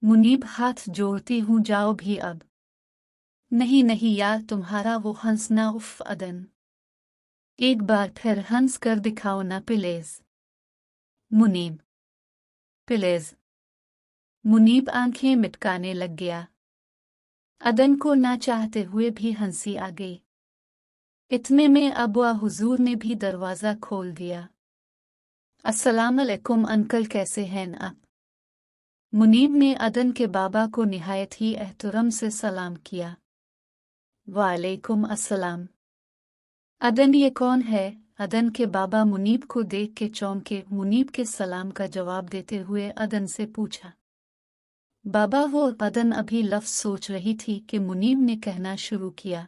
मुनीब हाथ जोड़ती हूँ, जाओ भी अब। नहीं नहीं यार, तुम्हारा वो हंसना, उफ अदन, एक बार फिर हंस कर दिखाओ ना प्लीज। मुनीब, प्लीज। मुनीब आंखें मिटकाने लग गया। अदन को ना चाहते हुए भी हंसी आ गई। इतने में अबुआ हुजूर ने भी दरवाज़ा खोल दिया। अस्सलाम अलैकुम अंकल, कैसे हैं आप? मुनीब ने अदन के बाबा को निहायत ही एहतराम से सलाम किया। वालेकुम अस्सलाम। अदन, ये कौन है? अदन के बाबा मुनीब को देख के चौंके। मुनीब के सलाम का जवाब देते हुए अदन से पूछा, बाबा वो? अदन अभी लफ्ज़ सोच रही थी कि मुनीब ने कहना शुरू किया,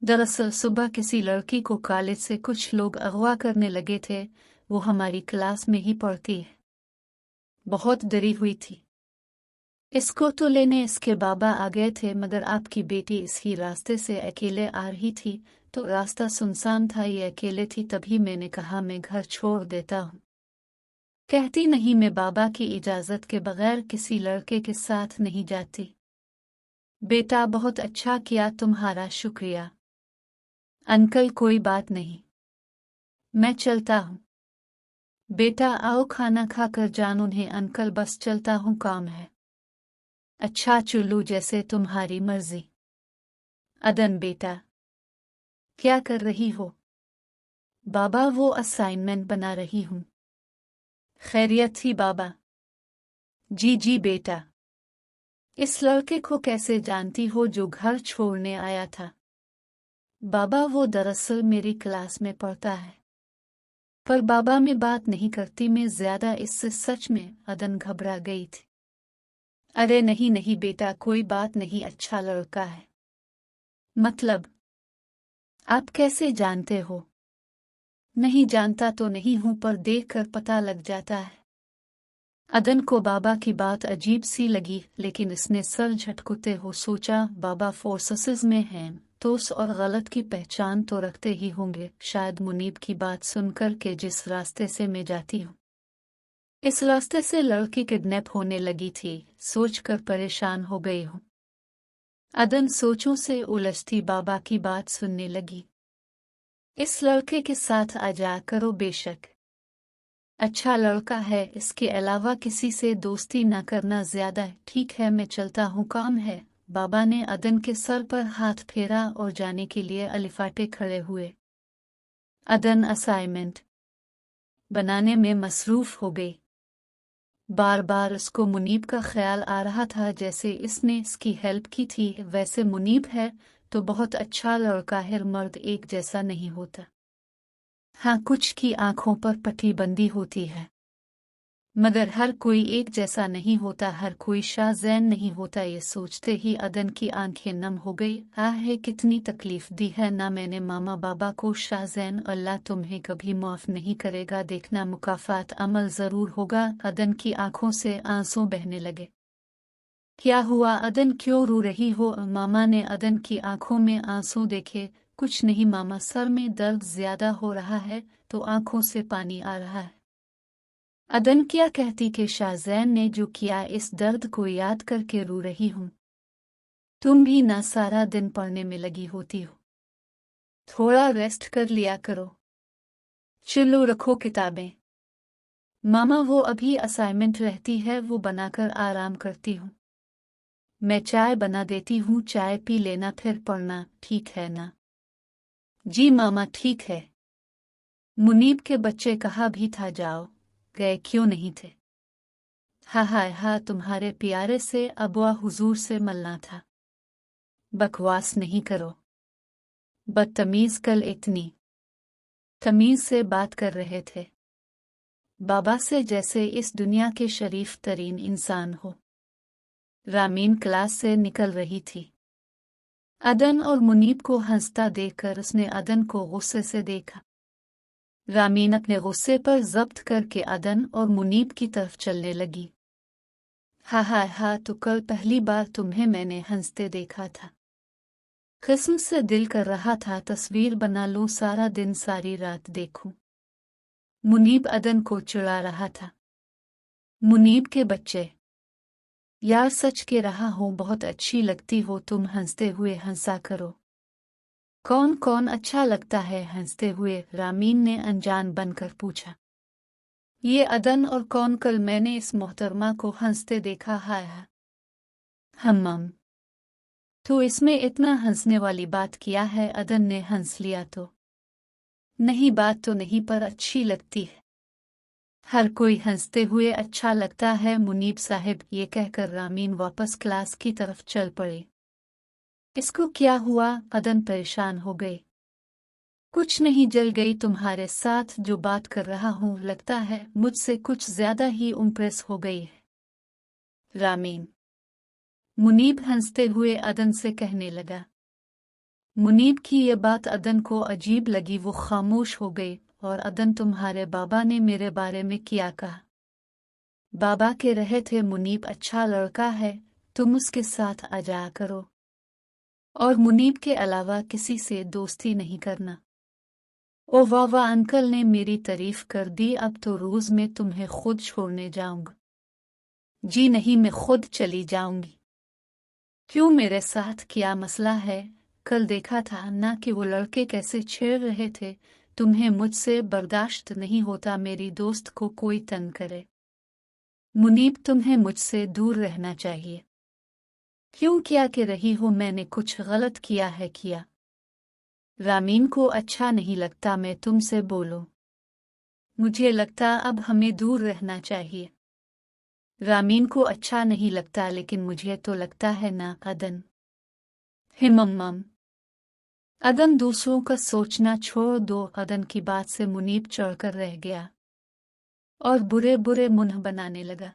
दरअसल सुबह किसी लड़की को कॉलेज से कुछ लोग अगवा करने लगे थे। वो हमारी क्लास में ही पढ़ती है। बहुत डरी हुई थी। इसको तो लेने इसके बाबा आ गए थे, मगर आपकी बेटी इसी रास्ते से अकेले आ रही थी तो रास्ता सुनसान था, ये अकेले थी, तभी मैंने कहा मैं घर छोड़ देता हूँ। कहती नहीं, मैं बाबा की इजाज़त के बगैर किसी लड़के के साथ नहीं जाती। बेटा, बहुत अच्छा किया, तुम्हारा शुक्रिया। अंकल, कोई बात नहीं, मैं चलता हूँ। बेटा आओ, खाना खाकर जान। उन्हें अंकल, बस चलता हूँ, काम है। अच्छा चुल्लू, जैसे तुम्हारी मर्जी। अदन बेटा, क्या कर रही हो? बाबा, वो असाइनमेंट बना रही हूँ। खैरियत थी बाबा? जी जी बेटा। इस लड़के को कैसे जानती हो जो घर छोड़ने आया था? बाबा, वो दरअसल मेरी क्लास में पढ़ता है। पर बाबा मैं बात नहीं करती मैं ज्यादा इससे, सच में। अदन घबरा गई थी। अरे नहीं नहीं बेटा, कोई बात नहीं, अच्छा लड़का है। मतलब? आप कैसे जानते हो? नहीं जानता तो नहीं हूं, पर देख कर पता लग जाता है। अदन को बाबा की बात अजीब सी लगी, लेकिन इसने सर झटकुते हो सोचा, बाबा फोर्सेस में हैं तो उस और गलत की पहचान तो रखते ही होंगे। शायद मुनीब की बात सुनकर के जिस रास्ते से मैं जाती हूँ, इस रास्ते से लड़की किडनैप होने लगी थी, सोचकर परेशान हो गई हूँ। अदन सोचों से उलझती बाबा की बात सुनने लगी। इस लड़के के साथ आ जा करो, बेशक अच्छा लड़का है, इसके अलावा किसी से दोस्ती न करना ज्यादा है। ठीक है, मैं चलता हूँ, काम है। बाबा ने अदन के सर पर हाथ फेरा और जाने के लिए अलिफाटे खड़े हुए। अदन असाइनमेंट बनाने में मसरूफ हो गई। बार बार उसको मुनीब का ख्याल आ रहा था, जैसे इसने इसकी हेल्प की थी। वैसे मुनीब है तो बहुत अच्छा लड़का है, मर्द एक जैसा नहीं होता। हाँ, कुछ की आंखों पर पट्टी बंदी होती है, मगर हर कोई एक जैसा नहीं होता, हर कोई शाहजैन नहीं होता। ये सोचते ही अदन की आंखें नम हो गई। है कितनी तकलीफ दी है ना मैंने मामा बाबा को शाहजैन, अल्लाह तुम्हें कभी माफ नहीं करेगा, देखना मुकाफात अमल जरूर होगा। अदन की आंखों से आंसू बहने लगे। क्या हुआ अदन, क्यों रो रही हो? मामा ने अदन की आंखों में आंसू देखे। कुछ नहीं मामा, सर में दर्द ज्यादा हो रहा है तो आंखों से पानी आ रहा है। अदन क्या कहती कि शाहजैन ने जो किया, इस दर्द को याद करके रो रही हूं। तुम भी ना सारा दिन पढ़ने में लगी होती हो, थोड़ा रेस्ट कर लिया करो। चलो रखो किताबें। मामा, वो अभी असाइनमेंट रहती है, वो बनाकर आराम करती हूँ। मैं चाय बना देती हूँ, चाय पी लेना फिर पढ़ना, ठीक है ना? जी मामा, ठीक है। मुनीब के बच्चे कहा भी था, जाओ, गए क्यों नहीं थे? हा, तुम्हारे प्यारे से अबुआ हुजूर से मिलना था। बकवास नहीं करो, बदतमीज, कल इतनी तमीज से बात कर रहे थे बाबा से जैसे इस दुनिया के शरीफ तरीन इंसान हो। रामीन क्लास से निकल रही थी। अदन और मुनीब को हंसता देखकर उसने अदन को गुस्से से देखा। रामीन अपने गुस्से पर जब्त करके अदन और मुनीब की तरफ चलने लगी। हा, तो कल पहली बार तुम्हें मैंने हंसते देखा था। किस्म से दिल कर रहा था तस्वीर बना लूं, सारा दिन सारी रात देखूं। मुनीब अदन को चिढ़ा रहा था। मुनीब के बच्चे, यार सच कह रहा हूँ, बहुत अच्छी लगती हो तुम, हंसते हुए हंसा करो। कौन कौन अच्छा लगता है हंसते हुए? रामीन ने अनजान बनकर पूछा। ये अदन और कौन? कल मैंने इस मोहतरमा को हंसते देखा है। हम्म, तो इसमें इतना हंसने वाली बात क्या है? अदन ने हंस लिया। तो नहीं, बात तो नहीं, पर अच्छी लगती है। हर कोई हंसते हुए अच्छा लगता है मुनीब साहब। ये कहकर रामीन वापस क्लास की तरफ चल पड़े। इसको क्या हुआ? अदन परेशान हो गई। कुछ नहीं, जल गई तुम्हारे साथ जो बात कर रहा हूँ, लगता है मुझसे कुछ ज्यादा ही इम्प्रेस हो गई है। रामीन, मुनीब हंसते हुए अदन से कहने लगा। मुनीब की ये बात अदन को अजीब लगी। वो खामोश हो गई। और अदन, तुम्हारे बाबा ने मेरे बारे में क्या कहा? बाबा कह रहे थे मुनीब अच्छा लड़का है, तुम उसके साथ आ जाया करो, और मुनीब के अलावा किसी से दोस्ती नहीं करना। ओ वाह वाह, अंकल ने मेरी तारीफ कर दी। अब तो रोज मैं तुम्हें खुद छोड़ने जाऊंगा। जी नहीं, मैं खुद चली जाऊंगी। क्यों, मेरे साथ क्या मसला है? कल देखा था ना कि वो लड़के कैसे छेड़ रहे थे। तुम्हें मुझसे बर्दाश्त नहीं होता मेरी दोस्त को कोई तंग करे। मुनीब, तुम्हें मुझसे दूर रहना चाहिए। क्यों, क्या कह रही हो? मैंने कुछ गलत किया है क्या? रामीन को अच्छा नहीं लगता मैं तुमसे बोलूं। मुझे लगता अब हमें दूर रहना चाहिए। रामीन को अच्छा नहीं लगता, लेकिन मुझे तो लगता है ना अदन। हिमम्मम। अदन, दूसरों का सोचना छोड़ दो। अदन की बात से मुनीब चढ़कर रह गया और बुरे बुरे मुंह बनाने लगा।